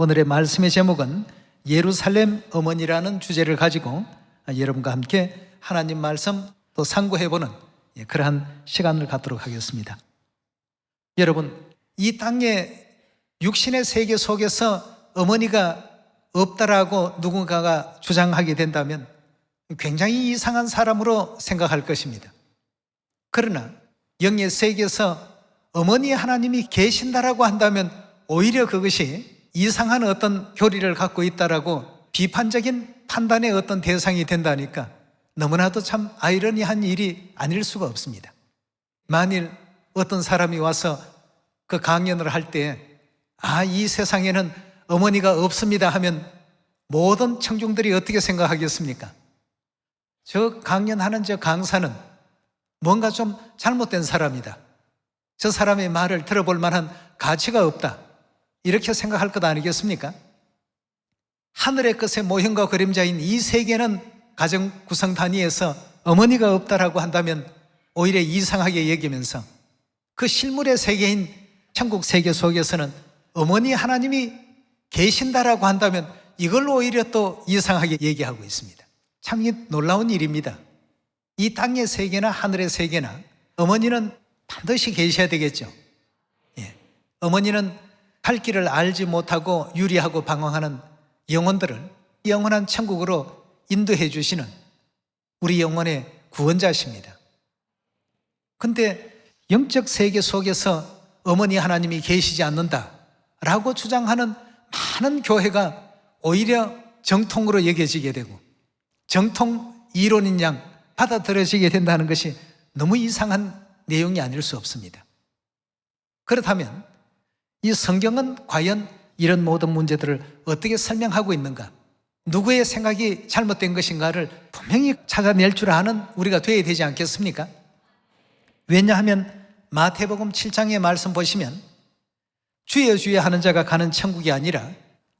오늘의 말씀의 제목은 예루살렘 어머니라는 주제를 가지고 여러분과 함께 하나님 말씀 또 상고해보는 그러한 시간을 갖도록 하겠습니다. 여러분, 이 땅의 육신의 세계 속에서 어머니가 없다라고 누군가가 주장하게 된다면 굉장히 이상한 사람으로 생각할 것입니다. 그러나 영의 세계에서 어머니 하나님이 계신다라고 한다면 오히려 그것이 이상한 어떤 교리를 갖고 있다라고 비판적인 판단의 어떤 대상이 된다니까 너무나도 참 아이러니한 일이 아닐 수가 없습니다. 만일 어떤 사람이 와서 그 강연을 할 때 이 세상에는 어머니가 없습니다 하면 모든 청중들이 어떻게 생각하겠습니까? 저 강연하는 저 강사는 뭔가 좀 잘못된 사람이다. 저 사람의 말을 들어볼 만한 가치가 없다. 이렇게 생각할 것 아니겠습니까? 하늘의 것의 모형과 그림자인 이 세계는 가정 구성 단위에서 어머니가 없다라고 한다면 오히려 이상하게 여기면서 그 실물의 세계인 천국 세계 속에서는 어머니 하나님이 계신다라고 한다면 이걸 오히려 또 이상하게 얘기하고 있습니다. 참 이게 놀라운 일입니다. 이 땅의 세계나 하늘의 세계나 어머니는 반드시 계셔야 되겠죠. 어머니는 갈 길을 알지 못하고 유리하고 방황하는 영혼들을 영원한 천국으로 인도해 주시는 우리 영혼의 구원자십니다. 근데 영적 세계 속에서 어머니 하나님이 계시지 않는다라고 주장하는 많은 교회가 오히려 정통으로 여겨지게 되고 정통 이론인 양 받아들여지게 된다는 것이 너무 이상한 내용이 아닐 수 없습니다. 그렇다면 이 성경은 과연 이런 모든 문제들을 어떻게 설명하고 있는가? 누구의 생각이 잘못된 것인가를 분명히 찾아낼 줄 아는 우리가 되어야 되지 않겠습니까? 왜냐하면 마태복음 7장의 말씀 보시면 주여 주여 하는 자가 가는 천국이 아니라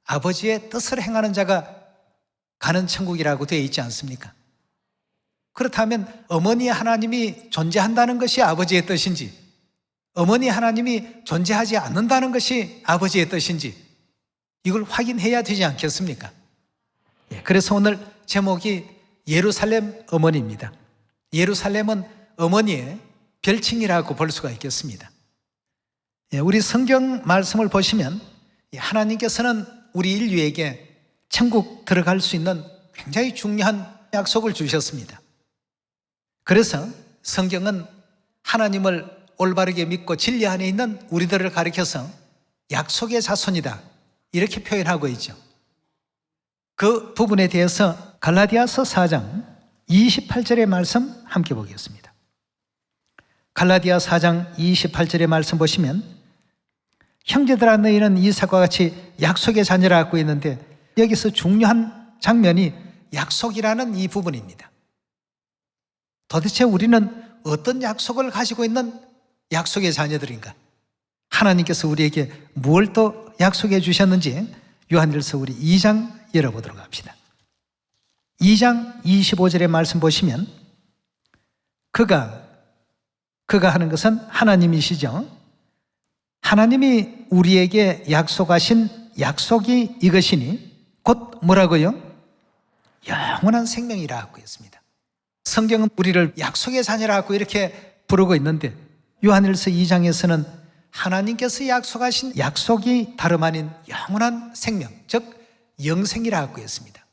아버지의 뜻을 행하는 자가 가는 천국이라고 되어 있지 않습니까? 그렇다면 어머니 하나님이 존재한다는 것이 아버지의 뜻인지 어머니 하나님이 존재하지 않는다는 것이 아버지의 뜻인지 이걸 확인해야 되지 않겠습니까? 그래서 오늘 제목이 예루살렘 어머니입니다. 예루살렘은 어머니의 별칭이라고 볼 수가 있겠습니다. 우리 성경 말씀을 보시면 하나님께서는 우리 인류에게 천국 들어갈 수 있는 굉장히 중요한 약속을 주셨습니다. 그래서 성경은 하나님을 올바르게 믿고 진리 안에 있는 우리들을 가리켜서 약속의 자손이다 이렇게 표현하고 있죠. 그 부분에 대해서 갈라디아서 4장 28절의 말씀 함께 보겠습니다. 갈라디아 4장 28절의 말씀 보시면 형제들아 너희는 이삭과 같이 약속의 자녀라 갖고 있는데 여기서 중요한 장면이 약속이라는 이 부분입니다. 도대체 우리는 어떤 약속을 가지고 있는 약속의 자녀들인가? 하나님께서 우리에게 뭘 또 약속해 주셨는지 요한일서 우리 2장 열어보도록 합시다. 2장 25절의 말씀 보시면 그가 하는 것은 하나님이시죠. 하나님이 우리에게 약속하신 약속이 이것이니 곧 뭐라고요? 영원한 생명이라고 했습니다. 성경은 우리를 약속의 자녀라고 이렇게 부르고 있는데 요한일서 2장에서는 하나님께서 약속하신 약속이 다름 아닌 영원한 생명, 즉 영생이라고 했습니다.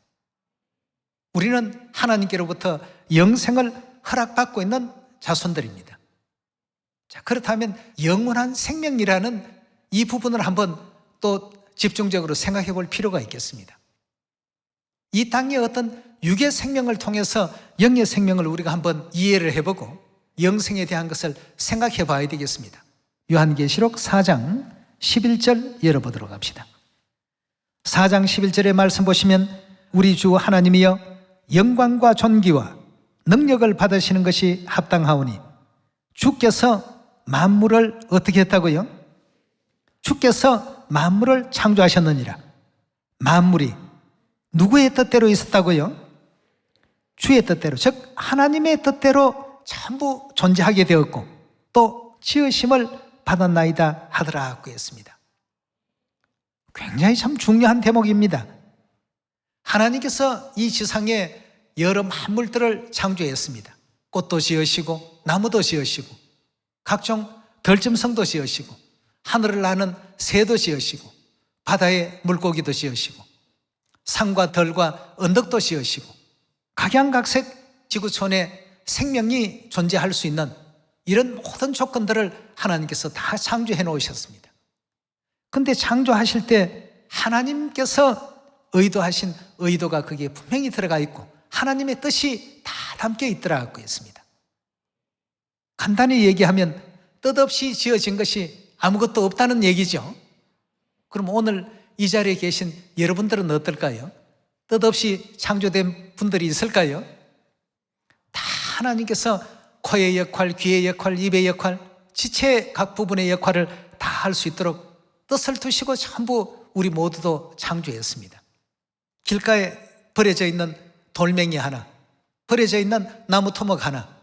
우리는 하나님께로부터 영생을 허락받고 있는 자손들입니다. 자, 그렇다면 영원한 생명이라는 이 부분을 한번 또 집중적으로 생각해 볼 필요가 있겠습니다. 이 땅의 어떤 육의 생명을 통해서 영의 생명을 우리가 한번 이해를 해보고 영생에 대한 것을 생각해 봐야 되겠습니다. 요한계시록 4장 11절 열어보도록 합시다. 4장 11절의 말씀 보시면 우리 주 하나님이여 영광과 존귀와 능력을 받으시는 것이 합당하오니 주께서 만물을 어떻게 했다고요? 주께서 만물을 창조하셨느니라. 만물이 누구의 뜻대로 있었다고요? 주의 뜻대로, 즉 하나님의 뜻대로 전부 존재하게 되었고 또 지으심을 받았나이다 하더라고 했습니다. 굉장히 참 중요한 대목입니다. 하나님께서 이 지상에 여러 만물들을 창조했습니다. 꽃도 지으시고 나무도 지으시고 각종 들짐승도 지으시고 하늘을 나는 새도 지으시고 바다의 물고기도 지으시고 산과 들과 언덕도 지으시고 각양각색 지구촌에 생명이 존재할 수 있는 이런 모든 조건들을 하나님께서 다 창조해 놓으셨습니다. 그런데 창조하실 때 하나님께서 의도하신 의도가 거기에 분명히 들어가 있고 하나님의 뜻이 다 담겨 있더라고 했습니다. 간단히 얘기하면 뜻없이 지어진 것이 아무것도 없다는 얘기죠. 그럼 오늘 이 자리에 계신 여러분들은 어떨까요? 뜻없이 창조된 분들이 있을까요? 다 하나님께서 코의 역할, 귀의 역할, 입의 역할, 지체 각 부분의 역할을 다 할 수 있도록 뜻을 두시고 전부 우리 모두도 창조했습니다. 길가에 버려져 있는 돌멩이 하나, 버려져 있는 나무 토막 하나,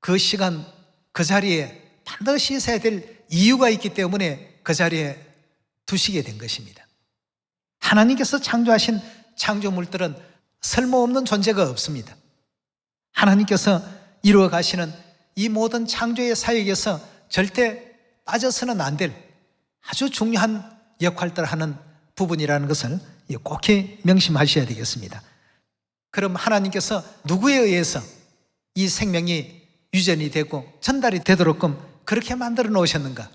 그 시간 그 자리에 반드시 있어야 될 이유가 있기 때문에 그 자리에 두시게 된 것입니다. 하나님께서 창조하신 창조물들은 쓸모없는 존재가 없습니다. 하나님께서 이루어 가시는 이 모든 창조의 사역에서 절대 빠져서는 안 될 아주 중요한 역할들을 하는 부분이라는 것을 꼭 명심하셔야 되겠습니다. 그럼 하나님께서 누구에 의해서 이 생명이 유전이 되고 전달이 되도록끔 그렇게 만들어 놓으셨는가?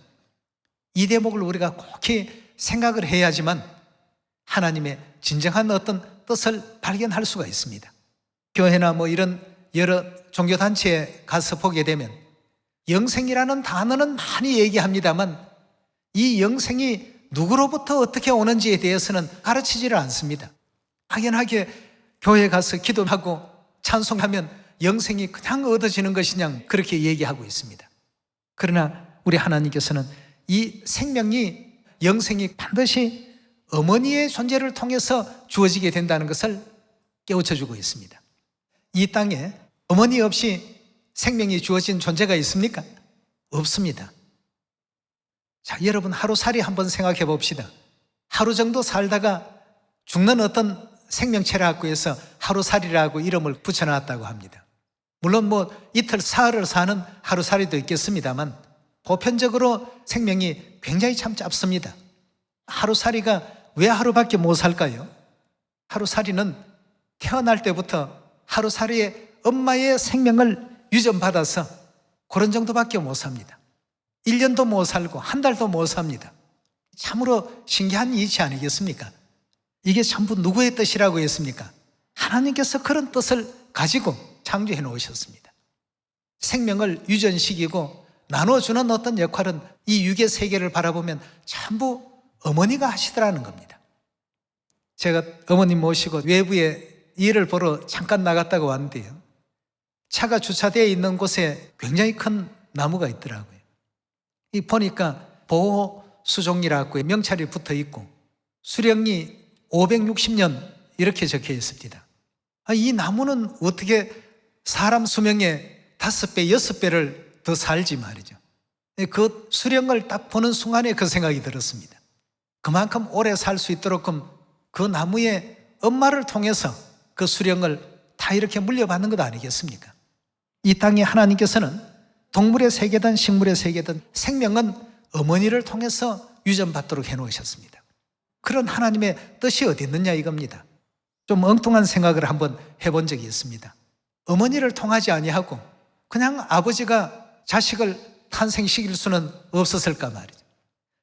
이 대목을 우리가 꼭 생각을 해야지만 하나님의 진정한 어떤 뜻을 발견할 수가 있습니다. 교회나 이런 여러 종교단체에 가서 보게 되면 영생이라는 단어는 많이 얘기합니다만 이 영생이 누구로부터 어떻게 오는지에 대해서는 가르치지를 않습니다. 막연하게 교회 가서 기도하고 찬송하면 영생이 그냥 얻어지는 것이냐 그렇게 얘기하고 있습니다. 그러나 우리 하나님께서는 이 생명이 영생이 반드시 어머니의 존재를 통해서 주어지게 된다는 것을 깨우쳐주고 있습니다. 이 땅에 어머니 없이 생명이 주어진 존재가 있습니까? 없습니다. 자, 여러분 하루살이 한번 생각해 봅시다. 하루 정도 살다가 죽는 어떤 생명체라고 해서 하루살이라고 이름을 붙여놨다고 합니다. 물론 이틀 사흘을 사는 하루살이도 있겠습니다만 보편적으로 생명이 굉장히 참 짧습니다. 하루살이가 왜 하루밖에 못 살까요? 하루살이는 태어날 때부터 하루살이의 엄마의 생명을 유전받아서 그런 정도밖에 못 삽니다. 1년도 못 살고 한 달도 못 삽니다. 참으로 신기한 이치 아니겠습니까? 이게 전부 누구의 뜻이라고 했습니까? 하나님께서 그런 뜻을 가지고 창조해 놓으셨습니다. 생명을 유전시키고 나눠주는 어떤 역할은 이 육의 세계를 바라보면 전부 어머니가 하시더라는 겁니다. 제가 어머님 모시고 외부에 일을 보러 잠깐 나갔다가 왔는데요, 차가 주차되어 있는 곳에 굉장히 큰 나무가 있더라고요. 이 보니까 보호수종이라고 명찰이 붙어 있고 수령이 560년 이렇게 적혀 있습니다. 이 나무는 어떻게 사람 수명의 5배, 6배를 더 살지 말이죠. 그 수령을 딱 보는 순간에 그 생각이 들었습니다. 그만큼 오래 살 수 있도록끔 그 나무의 엄마를 통해서 그 수령을 다 이렇게 물려받는 것 아니겠습니까? 이 땅에 하나님께서는 동물의 세계든 식물의 세계든 생명은 어머니를 통해서 유전받도록 해놓으셨습니다. 그런 하나님의 뜻이 어디 있느냐 이겁니다. 좀 엉뚱한 생각을 한번 해본 적이 있습니다. 어머니를 통하지 아니하고 그냥 아버지가 자식을 탄생시킬 수는 없었을까 말이죠.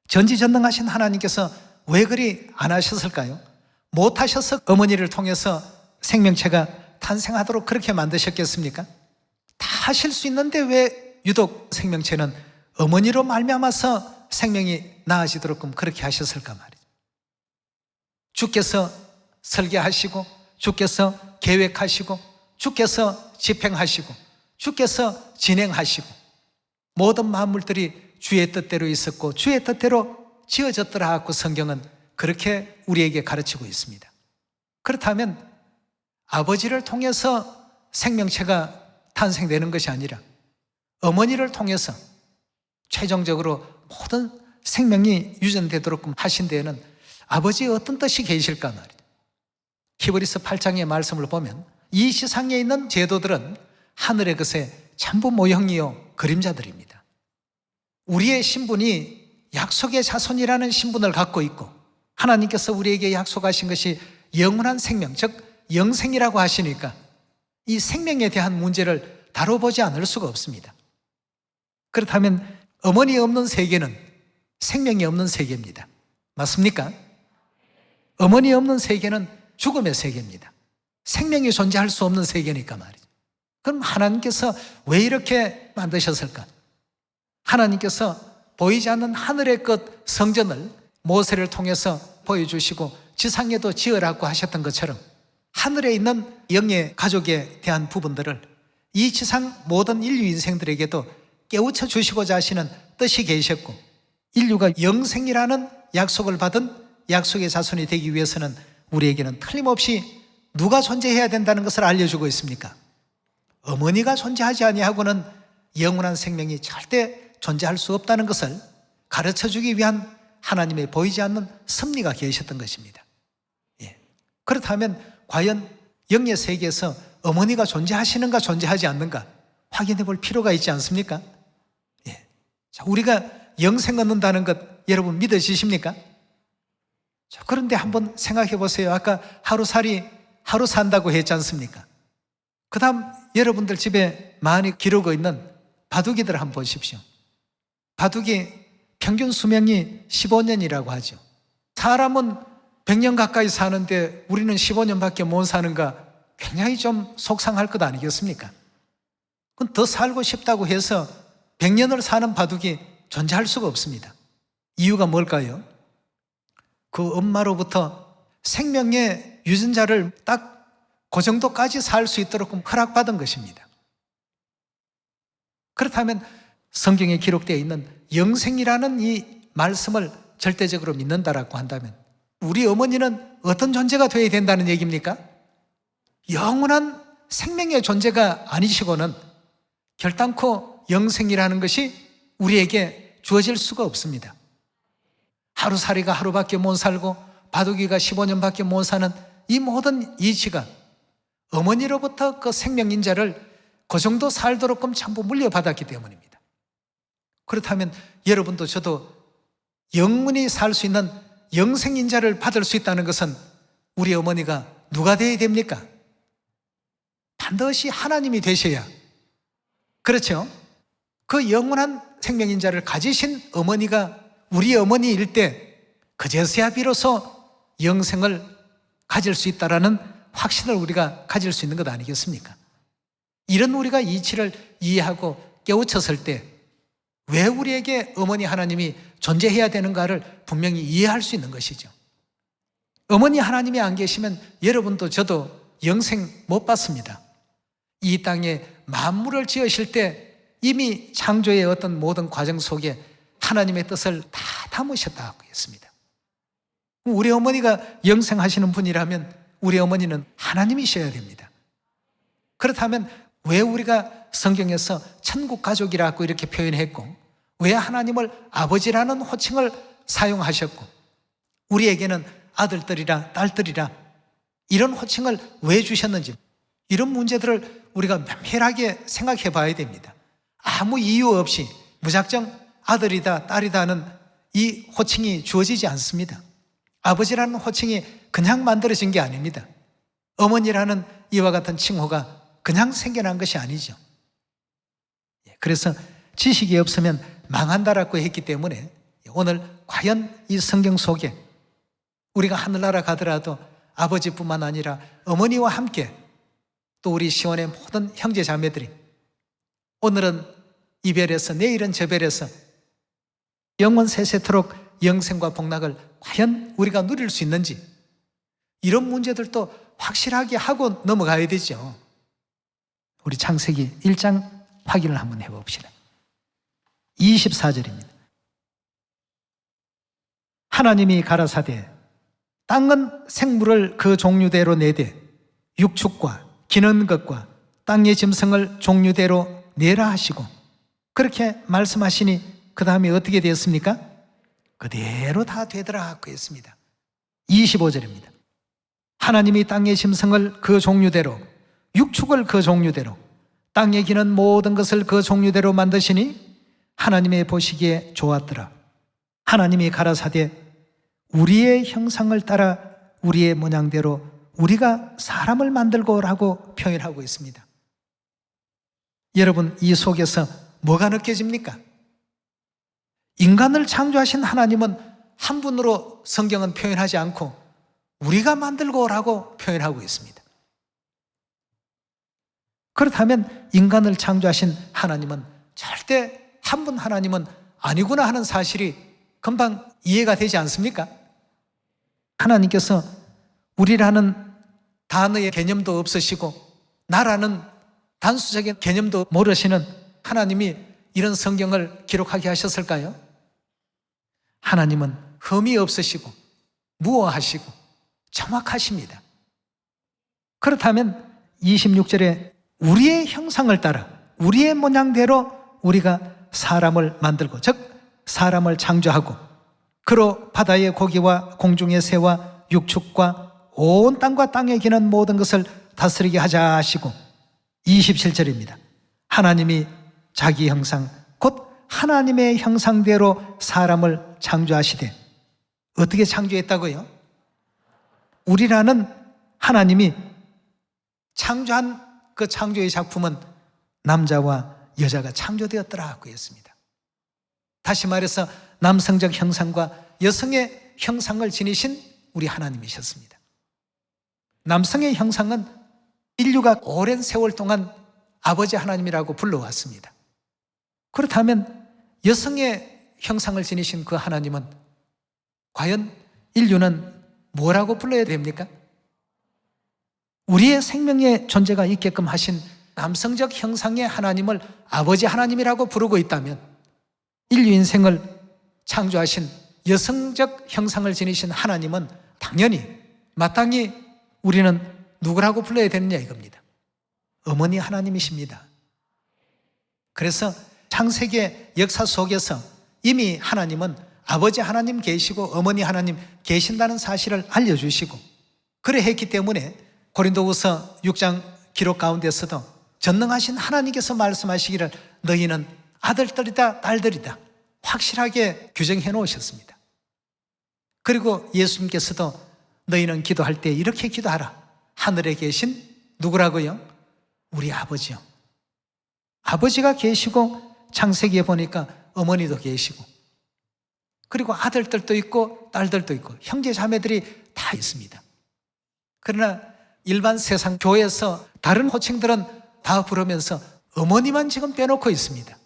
전지전능하신 하나님께서 왜 그리 안 하셨을까요? 못 하셔서 어머니를 통해서 생명체가 탄생하도록 그렇게 만드셨겠습니까? 다 하실 수 있는데 왜 유독 생명체는 어머니로 말미암아서 생명이 나아지도록 그렇게 하셨을까 말이죠. 주께서 설계하시고 주께서 계획하시고 주께서 집행하시고 주께서 진행하시고 모든 만물들이 주의 뜻대로 있었고 주의 뜻대로 지어졌더라 하고 성경은 그렇게 우리에게 가르치고 있습니다. 그렇다면 아버지를 통해서 생명체가 탄생되는 것이 아니라 어머니를 통해서 최종적으로 모든 생명이 유전되도록 하신 데에는 아버지의 어떤 뜻이 계실까 말이죠. 히브리서 8장의 말씀을 보면 이 세상에 있는 제도들은 하늘의 것의 전부 모형이요 그림자들입니다. 우리의 신분이 약속의 자손이라는 신분을 갖고 있고, 하나님께서 우리에게 약속하신 것이 영원한 생명, 즉 영생이라고 하시니까 이 생명에 대한 문제를 다뤄보지 않을 수가 없습니다. 그렇다면 어머니 없는 세계는 생명이 없는 세계입니다. 맞습니까? 어머니 없는 세계는 죽음의 세계입니다. 생명이 존재할 수 없는 세계니까 말이죠. 그럼 하나님께서 왜 이렇게 만드셨을까? 하나님께서 보이지 않는 하늘의 것 성전을 모세를 통해서 보여주시고 지상에도 지으라고 하셨던 것처럼 하늘에 있는 영의 가족에 대한 부분들을 이 지상 모든 인류 인생들에게도 깨우쳐 주시고자 하시는 뜻이 계셨고, 인류가 영생이라는 약속을 받은 약속의 자손이 되기 위해서는 우리에게는 틀림없이 누가 존재해야 된다는 것을 알려주고 있습니까? 어머니가 존재하지 아니하고는 영원한 생명이 절대 존재할 수 없다는 것을 가르쳐주기 위한 하나님의 보이지 않는 섭리가 계셨던 것입니다. 그렇다면 과연 영의 세계에서 어머니가 존재하시는가 존재하지 않는가 확인해 볼 필요가 있지 않습니까? 자, 우리가 영생 얻는다는 것 여러분 믿어지십니까? 자, 그런데 한번 생각해 보세요. 아까 하루 산다고 했지 않습니까? 그 다음 여러분들 집에 많이 기르고 있는 바둑이들 한번 보십시오. 바둑이 평균 수명이 15년이라고 하죠. 사람은 100년 가까이 사는데 우리는 15년밖에 못 사는가, 굉장히 좀 속상할 것 아니겠습니까? 그건 더 살고 싶다고 해서 100년을 사는 바둑이 존재할 수가 없습니다. 이유가 뭘까요? 그 엄마로부터 생명의 유전자를 딱 그 정도까지 살 수 있도록 허락받은 것입니다. 그렇다면 성경에 기록되어 있는 영생이라는 이 말씀을 절대적으로 믿는다라고 한다면 우리 어머니는 어떤 존재가 되어야 된다는 얘기입니까? 영원한 생명의 존재가 아니시고는 결단코 영생이라는 것이 우리에게 주어질 수가 없습니다. 하루살이가 하루밖에 못 살고 바둑이가 15년밖에 못 사는 이 모든 이치가 어머니로부터 그 생명인자를 그 정도 살도록 전부 물려받았기 때문입니다. 그렇다면 여러분도 저도 영원히 살 수 있는 영생인자를 받을 수 있다는 것은 우리 어머니가 누가 되어야 됩니까? 반드시 하나님이 되셔야, 그렇죠? 그 영원한 생명인자를 가지신 어머니가 우리 어머니일 때 그제서야 비로소 영생을 가질 수 있다라는 확신을 우리가 가질 수 있는 것 아니겠습니까? 이런 우리가 이치를 이해하고 깨우쳤을 때 왜 우리에게 어머니 하나님이 존재해야 되는가를 분명히 이해할 수 있는 것이죠. 어머니 하나님이 안 계시면 여러분도 저도 영생 못 받습니다. 이 땅에 만물을 지으실 때 이미 창조의 어떤 모든 과정 속에 하나님의 뜻을 다 담으셨다고 했습니다. 우리 어머니가 영생하시는 분이라면 우리 어머니는 하나님이셔야 됩니다. 그렇다면 왜 우리가 성경에서 천국 가족이라고 이렇게 표현했고, 왜 하나님을 아버지라는 호칭을 사용하셨고, 우리에게는 아들들이라 딸들이라 이런 호칭을 왜 주셨는지, 이런 문제들을 우리가 면밀하게 생각해 봐야 됩니다. 아무 이유 없이 무작정 아들이다 딸이다 하는 이 호칭이 주어지지 않습니다. 아버지라는 호칭이 그냥 만들어진 게 아닙니다. 어머니라는 이와 같은 칭호가 그냥 생겨난 것이 아니죠. 그래서 지식이 없으면 망한다라고 했기 때문에 오늘 과연 이 성경 속에 우리가 하늘나라 가더라도 아버지뿐만 아니라 어머니와 함께 또 우리 시온의 모든 형제 자매들이 오늘은 이별에서 내일은 저별에서 영원 세세토록 영생과 복락을 과연 우리가 누릴 수 있는지, 이런 문제들도 확실하게 하고 넘어가야 되죠. 우리 창세기 1장 확인을 한번 해봅시다. 24절입니다. 하나님이 가라사대 땅은 생물을 그 종류대로 내되 육축과 기는 것과 땅의 짐승을 종류대로 내라 하시고, 그렇게 말씀하시니 그 다음에 어떻게 되었습니까? 그대로 다 되더라 하고 했습니다. 25절입니다. 하나님이 땅의 심성을 그 종류대로, 육축을 그 종류대로, 땅에 기는 모든 것을 그 종류대로 만드시니 하나님의 보시기에 좋았더라. 하나님이 가라사대 우리의 형상을 따라 우리의 모양대로 우리가 사람을 만들고라고 표현하고 있습니다. 여러분, 이 속에서 뭐가 느껴집니까? 인간을 창조하신 하나님은 한 분으로 성경은 표현하지 않고 우리가 만들고라고 표현하고 있습니다. 그렇다면 인간을 창조하신 하나님은 절대 한 분 하나님은 아니구나 하는 사실이 금방 이해가 되지 않습니까? 하나님께서 우리라는 단어의 개념도 없으시고 나라는 단수적인 개념도 모르시는 하나님이 이런 성경을 기록하게 하셨을까요? 하나님은 흠이 없으시고 무어하시고 정확하십니다. 그렇다면 26절에 우리의 형상을 따라 우리의 모양대로 우리가 사람을 만들고, 즉 사람을 창조하고 그로 바다의 고기와 공중의 새와 육축과 온 땅과 땅에 기는 모든 것을 다스리게 하자 하시고 27절입니다. 하나님이 자기 형상 곧 하나님의 형상대로 사람을 창조하시되, 어떻게 창조했다고요? 우리라는 하나님이 창조한 그 창조의 작품은 남자와 여자가 창조되었더라고 했습니다. 다시 말해서 남성적 형상과 여성의 형상을 지니신 우리 하나님이셨습니다. 남성의 형상은 인류가 오랜 세월 동안 아버지 하나님이라고 불러왔습니다. 그렇다면 여성의 형상을 지니신 그 하나님은 과연 인류는 뭐라고 불러야 됩니까? 우리의 생명의 존재가 있게끔 하신 남성적 형상의 하나님을 아버지 하나님이라고 부르고 있다면 인류 인생을 창조하신 여성적 형상을 지니신 하나님은 당연히 마땅히 우리는 누구라고 불러야 되느냐 이겁니다. 어머니 하나님이십니다. 그래서 창세기의 역사 속에서 이미 하나님은 아버지 하나님 계시고 어머니 하나님 계신다는 사실을 알려주시고 그래 했기 때문에 고린도후서 6장 기록 가운데서도 전능하신 하나님께서 말씀하시기를 너희는 아들들이다 딸들이다 확실하게 규정해 놓으셨습니다. 그리고 예수님께서도 너희는 기도할 때 이렇게 기도하라. 하늘에 계신 누구라고요? 우리 아버지요. 아버지가 계시고 창세기에 보니까 어머니도 계시고 그리고 아들들도 있고 딸들도 있고 형제 자매들이 다 있습니다. 그러나 일반 세상 교회에서 다른 호칭들은 다 부르면서 어머니만 지금 빼놓고 있습니다.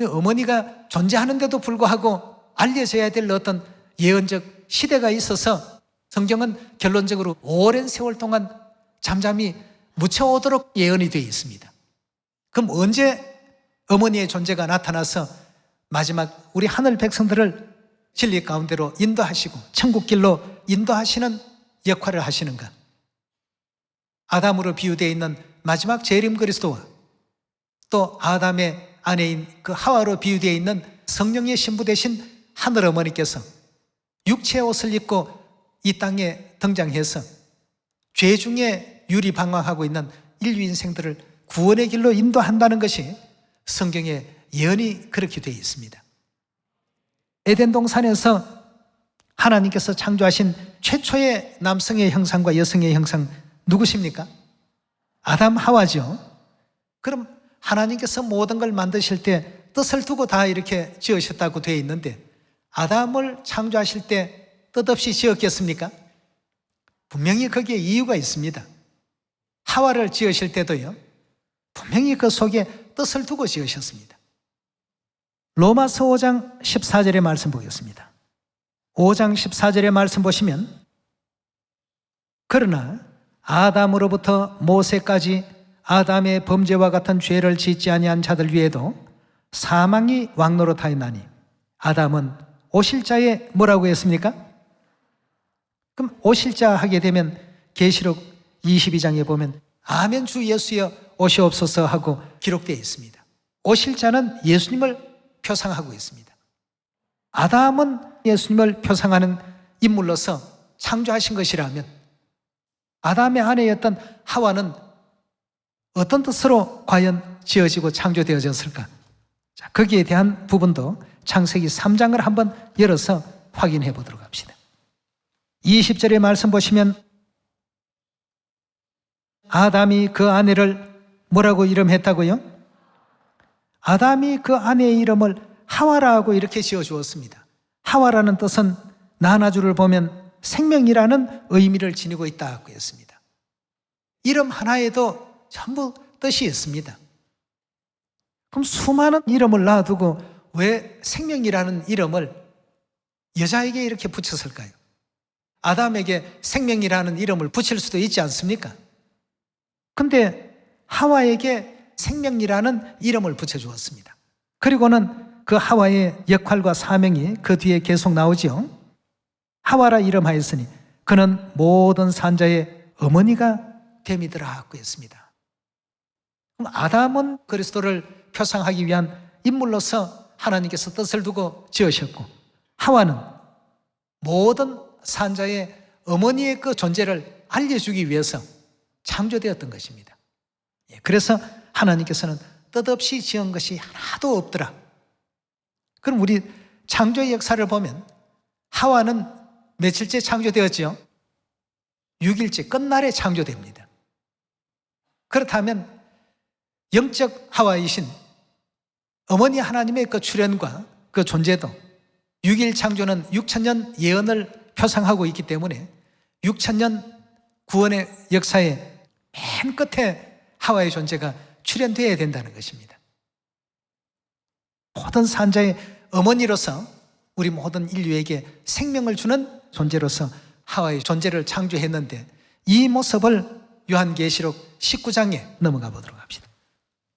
어머니가 존재하는데도 불구하고 알려져야 될 어떤 예언적 시대가 있어서 성경은 결론적으로 오랜 세월 동안 잠잠히 묻혀오도록 예언이 되어 있습니다. 그럼 언제 어머니의 존재가 나타나서 마지막 우리 하늘 백성들을 진리 가운데로 인도하시고 천국길로 인도하시는 역할을 하시는가? 아담으로 비유되어 있는 마지막 재림 그리스도와 또 아담의 아내인 그 하와로 비유되어 있는 성령의 신부 되신 하늘 어머니께서 육체의 옷을 입고 이 땅에 등장해서 죄 중에 유리방황하고 있는 인류 인생들을 구원의 길로 인도한다는 것이 성경의 예언이 그렇게 되어 있습니다. 에덴 동산에서 하나님께서 창조하신 최초의 남성의 형상과 여성의 형상 누구십니까? 아담 하와죠. 그럼 하나님께서 모든 걸 만드실 때 뜻을 두고 다 이렇게 지으셨다고 되어 있는데 아담을 창조하실 때 뜻없이 지었겠습니까? 분명히 거기에 이유가 있습니다. 하와를 지으실 때도요 분명히 그 속에 뜻을 두고 지으셨습니다. 로마서 5장 14절의 말씀 보겠습니다. 5장 14절의 말씀 보시면 그러나 아담으로부터 모세까지 아담의 범죄와 같은 죄를 짓지 아니한 자들 위에도 사망이 왕노릇하였나니 아담은 오실자에 뭐라고 했습니까? 그럼 오실자 하게 되면 계시록 22장에 보면 아멘 주 예수여 오시옵소서 하고 기록되어 있습니다. 오실자는 예수님을 표상하고 있습니다. 아담은 예수님을 표상하는 인물로서 창조하신 것이라면 아담의 아내였던 하와는 어떤 뜻으로 과연 지어지고 창조되어졌을까? 자, 거기에 대한 부분도 창세기 3장을 한번 열어서 확인해 보도록 합시다. 20절의 말씀 보시면 아담이 그 아내를 뭐라고 이름했다고요? 아담이 그 아내의 이름을 하와라고 이렇게 지어주었습니다. 하와라는 뜻은 나나주를 보면 생명이라는 의미를 지니고 있다고 했습니다. 이름 하나에도 전부 뜻이 있습니다. 그럼 수많은 이름을 놔두고 왜 생명이라는 이름을 여자에게 이렇게 붙였을까요? 아담에게 생명이라는 이름을 붙일 수도 있지 않습니까? 근데 하와에게 생명이라는 이름을 붙여주었습니다. 그리고는 그 하와의 역할과 사명이 그 뒤에 계속 나오지요. 하와라 이름하였으니 그는 모든 산자의 어머니가 됨이더라고 했습니다. 그럼 아담은 그리스도를 표상하기 위한 인물로서 하나님께서 뜻을 두고 지으셨고, 하와는 모든 산자의 어머니의 그 존재를 알려주기 위해서 창조되었던 것입니다. 그래서 하나님께서는 뜻없이 지은 것이 하나도 없더라. 그럼 우리 창조의 역사를 보면 하와는 며칠째 창조되었지요? 6일째 끝날에 창조됩니다. 그렇다면 영적 하와이신 어머니 하나님의 그 출현과 그 존재도 6일 창조는 6천년 예언을 표상하고 있기 때문에 6천년 구원의 역사의 맨 끝에 하와의 존재가 출현되어야 된다는 것입니다. 모든 산자의 어머니로서 우리 모든 인류에게 생명을 주는 존재로서 하와의 존재를 창조했는데, 이 모습을 요한계시록 19장에 넘어가 보도록 합시다.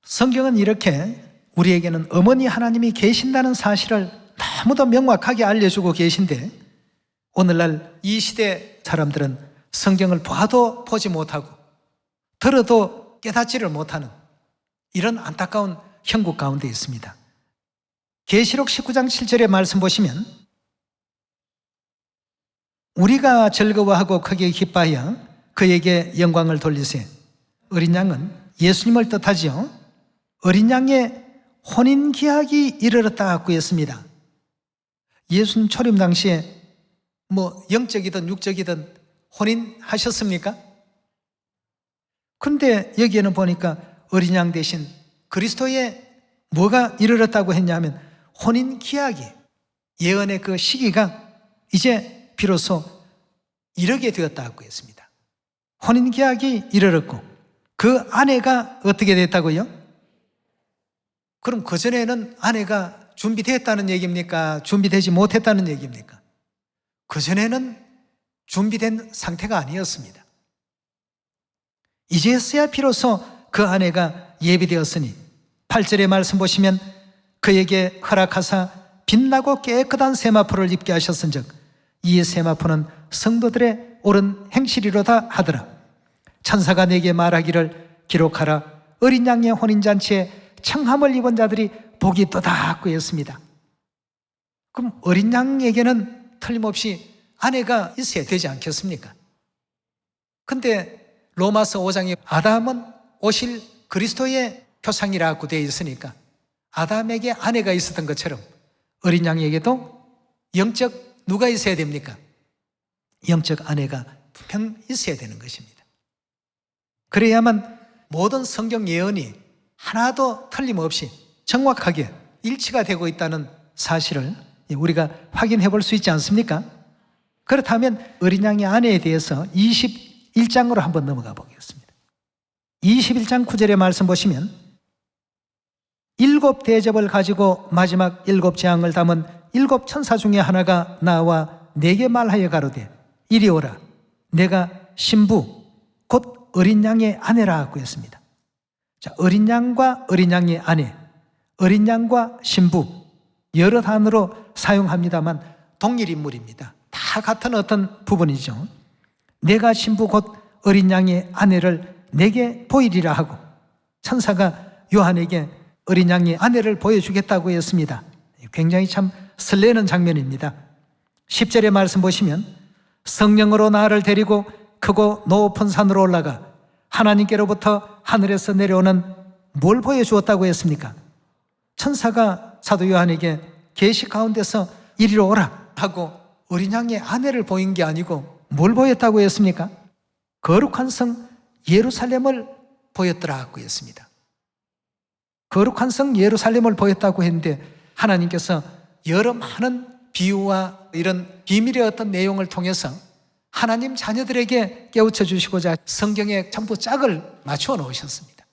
성경은 이렇게 우리에게는 어머니 하나님이 계신다는 사실을 너무도 명확하게 알려주고 계신데, 오늘날 이 시대 사람들은 성경을 봐도 보지 못하고 들어도 깨닫지를 못하는 이런 안타까운 형국 가운데 있습니다. 계시록 19장 7절의 말씀 보시면 우리가 즐거워하고 크게 기뻐하여 그에게 영광을 돌리세. 어린 양은 예수님을 뜻하지요. 어린 양의 혼인기약이 이르렀다고 했습니다. 예수님 초림 당시에 영적이든 육적이든 혼인하셨습니까? 그런데 여기에는 보니까 어린 양 대신 그리스도의 뭐가 이르렀다고 했냐면 혼인기약이, 예언의 그 시기가 이제 비로소 이르게 되었다고 했습니다. 혼인기약이 이르렀고 그 아내가 어떻게 됐다고요? 그럼 그전에는 아내가 준비됐다는 얘기입니까? 준비되지 못했다는 얘기입니까? 그전에는 준비된 상태가 아니었습니다. 이제서야 비로소 그 아내가 예비되었으니 8절의 말씀 보시면 그에게 허락하사 빛나고 깨끗한 세마포를 입게 하셨은즉 이 세마포는 성도들의 옳은 행실이로다 하더라. 천사가 내게 말하기를 기록하라. 어린 양의 혼인잔치에 청함을 입은 자들이 복이 있도다고 했습니다. 그럼 어린 양에게는 틀림없이 아내가 있어야 되지 않겠습니까? 근데 로마서 5장에 아담은 오실 그리스도의 표상이라고 되어 있으니까 아담에게 아내가 있었던 것처럼 어린 양에게도 영적 누가 있어야 됩니까? 영적 아내가 분명 있어야 되는 것입니다. 그래야만 모든 성경 예언이 하나도 틀림없이 정확하게 일치가 되고 있다는 사실을 우리가 확인해 볼 수 있지 않습니까? 그렇다면 어린 양의 아내에 대해서 21장으로 한번 넘어가 보겠습니다. 21장 9절의 말씀 보시면 7 대접을 가지고 마지막 7 재앙을 담은 7 천사 중에 하나가 나와 내게 말하여 가로되 이리 오라. 내가 신부 곧 어린 양의 아내라고 했습니다. 자, 어린 양과 어린 양의 아내, 어린 양과 신부 여러 단어로 사용합니다만 동일 인물입니다. 다 같은 어떤 부분이죠. 내가 신부 곧 어린 양의 아내를 내게 보이리라 하고 천사가 요한에게 어린 양의 아내를 보여주겠다고 했습니다. 굉장히 참 설레는 장면입니다. 10절의 말씀 보시면 성령으로 나를 데리고 크고 높은 산으로 올라가 하나님께로부터 하늘에서 내려오는 뭘 보여주었다고 했습니까? 천사가 사도 요한에게 계시 가운데서 이리로 오라 하고 어린 양의 아내를 보인 게 아니고 뭘 보였다고 했습니까? 거룩한 성 예루살렘을 보였더라고 했습니다. 거룩한 성 예루살렘을 보였다고 했는데 하나님께서 여러 많은 비유와 이런 비밀의 어떤 내용을 통해서 하나님 자녀들에게 깨우쳐 주시고자 성경에 전부 짝을 맞추어 놓으셨습니다.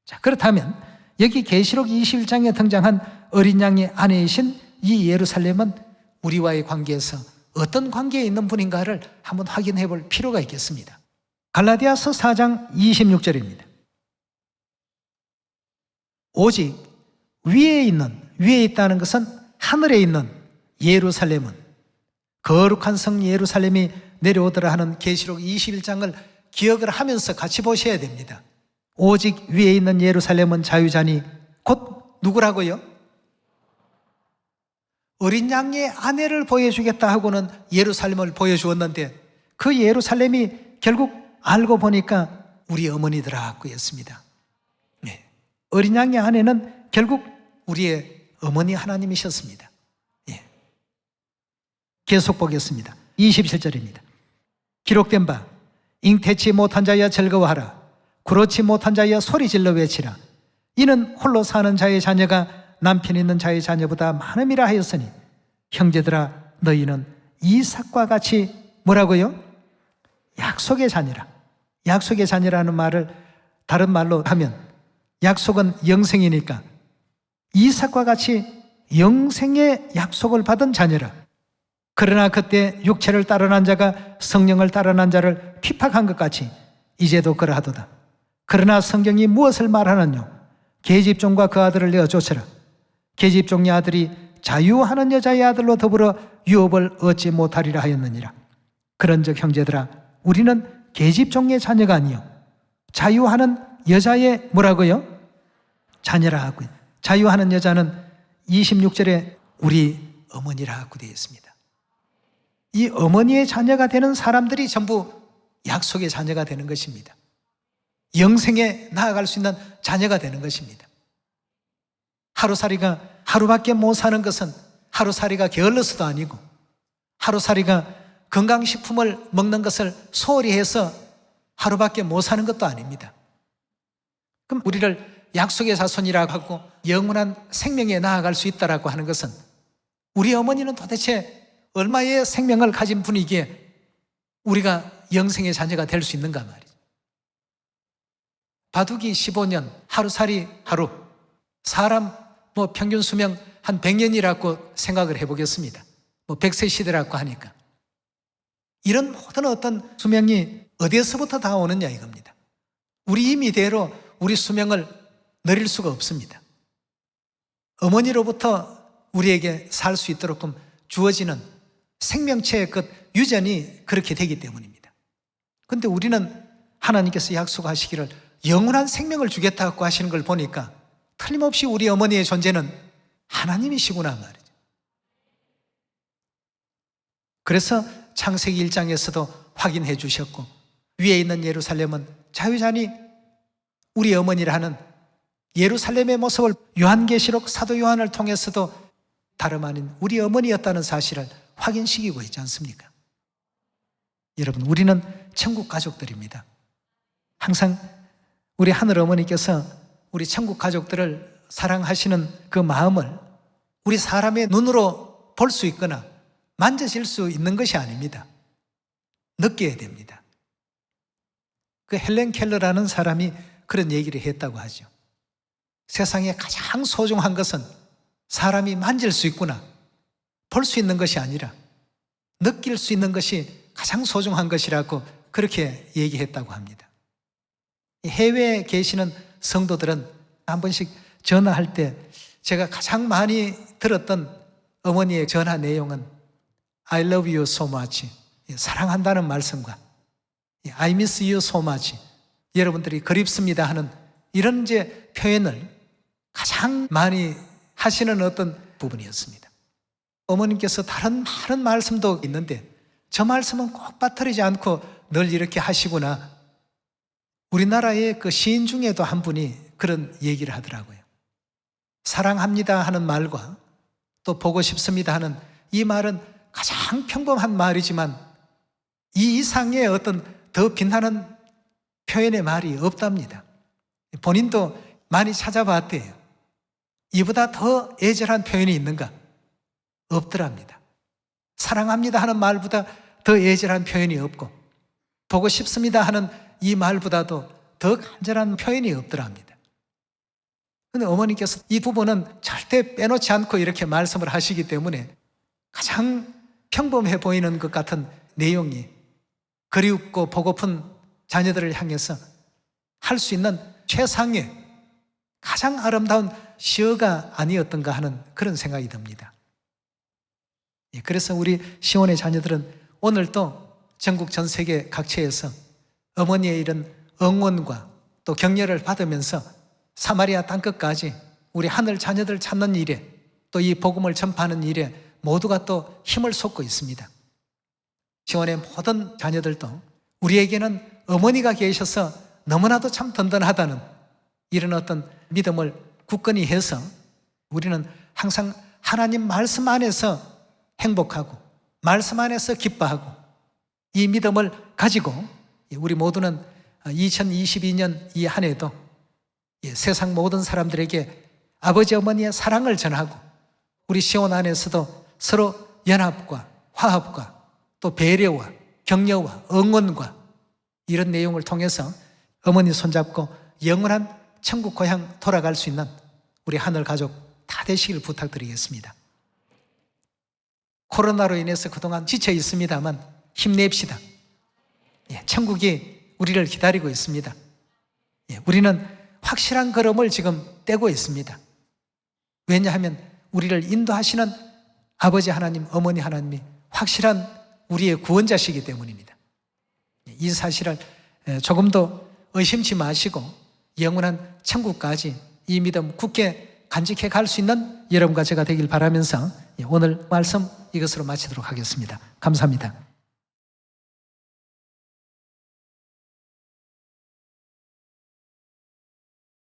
자, 그렇다면 여기 계시록 21장에 등장한 어린 양의 아내이신 이 예루살렘은 우리와의 관계에서 어떤 관계에 있는 분인가를 한번 확인해 볼 필요가 있겠습니다. 갈라디아서 4장 26절입니다. 오직 위에 있다는 것은 하늘에 있는 예루살렘은 거룩한 성 예루살렘이 내려오더라 하는 계시록 21장을 기억을 하면서 같이 보셔야 됩니다. 오직 위에 있는 예루살렘은 자유자니 곧 누구라고요? 어린 양의 아내를 보여주겠다 하고는 예루살렘을 보여주었는데 그 예루살렘이 결국 알고 보니까 우리 어머니더라고 했습니다. 네. 어린 양의 아내는 결국 우리의 어머니 하나님이셨습니다. 네. 계속 보겠습니다. 27절입니다. 기록된 바 잉태치 못한 자여 즐거워하라. 그렇지 못한 자여 소리질러 외치라. 이는 홀로 사는 자의 자녀가 남편 있는 자의 자녀보다 많음이라 하였으니 형제들아 너희는 이삭과 같이 뭐라고요? 약속의 자녀라. 약속의 자녀라는 말을 다른 말로 하면 약속은 영생이니까 이삭과 같이 영생의 약속을 받은 자녀라. 그러나 그때 육체를 따르는 자가 성령을 따르는 자를 핍박한 것 같이 이제도 그러하도다. 그러나 성경이 무엇을 말하느뇨? 계집종과 그 아들을 내어 쫓으라. 계집종의 아들이 자유하는 여자의 아들로 더불어 유업을 얻지 못하리라 하였느니라. 그런즉 형제들아 우리는 계집종의 자녀가 아니요 자유하는 여자의 뭐라고요? 자녀라 하고요. 자유하는 여자는 26절에 우리 어머니라고 되어 있습니다. 이 어머니의 자녀가 되는 사람들이 전부 약속의 자녀가 되는 것입니다. 영생에 나아갈 수 있는 자녀가 되는 것입니다. 하루살이가 하루밖에 못 사는 것은 하루살이가 게을러서도 아니고 하루살이가 건강식품을 먹는 것을 소홀히 해서 하루밖에 못 사는 것도 아닙니다. 그럼 우리를 약속의 자손이라고 하고 영원한 생명에 나아갈 수 있다라고 하는 것은 우리 어머니는 도대체 얼마의 생명을 가진 분이기에 우리가 영생의 자녀가 될 수 있는가 말이죠. 바둑이 15년, 하루살이 하루, 사람 평균 수명 한 100년이라고 생각을 해보겠습니다. 100세 시대라고 하니까. 이런 모든 어떤 수명이 어디에서부터 다 오느냐 이겁니다. 우리 임의대로 우리 수명을 늘릴 수가 없습니다. 어머니로부터 우리에게 살 수 있도록 주어지는 생명체의 그 유전이 그렇게 되기 때문입니다. 그런데 우리는 하나님께서 약속하시기를 영원한 생명을 주겠다고 하시는 걸 보니까 틀림없이 우리 어머니의 존재는 하나님이시구나 말이죠. 그래서 창세기 1장에서도 확인해 주셨고 위에 있는 예루살렘은 자유자니 우리 어머니라는 예루살렘의 모습을 요한계시록 사도 요한을 통해서도 다름 아닌 우리 어머니였다는 사실을 확인시키고 있지 않습니까? 여러분, 우리는 천국 가족들입니다. 항상 우리 하늘 어머니께서 우리 천국 가족들을 사랑하시는 그 마음을 우리 사람의 눈으로 볼 수 있거나 만져질 수 있는 것이 아닙니다. 느껴야 됩니다. 그 헬렌 켈러라는 사람이 그런 얘기를 했다고 하죠. 세상에 가장 소중한 것은 사람이 만질 수 있구나, 볼 수 있는 것이 아니라 느낄 수 있는 것이 가장 소중한 것이라고 그렇게 얘기했다고 합니다. 해외에 계시는 성도들은 한 번씩 전화할 때 제가 가장 많이 들었던 어머니의 전화 내용은 I love you so much, 사랑한다는 말씀과 I miss you so much, 여러분들이 그립습니다 하는 이런 이제 표현을 가장 많이 하시는 어떤 부분이었습니다. 어머님께서 다른 많은 말씀도 있는데 저 말씀은 꼭 빠뜨리지 않고 늘 이렇게 하시구나. 우리나라의 그 시인 중에도 한 분이 그런 얘기를 하더라고요. 사랑합니다 하는 말과 또 보고 싶습니다 하는 이 말은 가장 평범한 말이지만 이 이상의 어떤 더 빛나는 표현의 말이 없답니다. 본인도 많이 찾아봤대요. 이보다 더 애절한 표현이 있는가? 없더랍니다. 사랑합니다 하는 말보다 더 애절한 표현이 없고 보고 싶습니다 하는 이 말보다도 더 간절한 표현이 없더랍니다. 그런데 어머니께서 이 부분은 절대 빼놓지 않고 이렇게 말씀을 하시기 때문에 가장 평범해 보이는 것 같은 내용이 그리웠고 보고픈 자녀들을 향해서 할 수 있는 최상의 가장 아름다운 시어가 아니었던가 하는 그런 생각이 듭니다. 그래서 우리 시온의 자녀들은 오늘도 전국 전 세계 각처에서 어머니의 이런 응원과 또 격려를 받으면서 사마리아 땅끝까지 우리 하늘 자녀들 찾는 일에 또 이 복음을 전파하는 일에 모두가 또 힘을 쏟고 있습니다. 시온의 모든 자녀들도 우리에게는 어머니가 계셔서 너무나도 참 든든하다는 이런 어떤 믿음을 굳건히 해서 우리는 항상 하나님 말씀 안에서 행복하고 말씀 안에서 기뻐하고 이 믿음을 가지고 우리 모두는 2022년 이 한 해도 세상 모든 사람들에게 아버지 어머니의 사랑을 전하고 우리 시온 안에서도 서로 연합과 화합과 또 배려와 격려와 응원과 이런 내용을 통해서 어머니 손잡고 영원한 천국 고향 돌아갈 수 있는 우리 하늘 가족 다 되시길 부탁드리겠습니다. 코로나로 인해서 그동안 지쳐 있습니다만 힘냅시다. 천국이 우리를 기다리고 있습니다. 우리는 확실한 걸음을 지금 떼고 있습니다. 왜냐하면 우리를 인도하시는 아버지 하나님, 어머니 하나님이 확실한 우리의 구원자시기 때문입니다. 이 사실을 조금도 의심치 마시고 영원한 천국까지 이 믿음 굳게 간직해 갈 수 있는 여러분과 제가 되길 바라면서 오늘 말씀 이것으로 마치도록 하겠습니다. 감사합니다.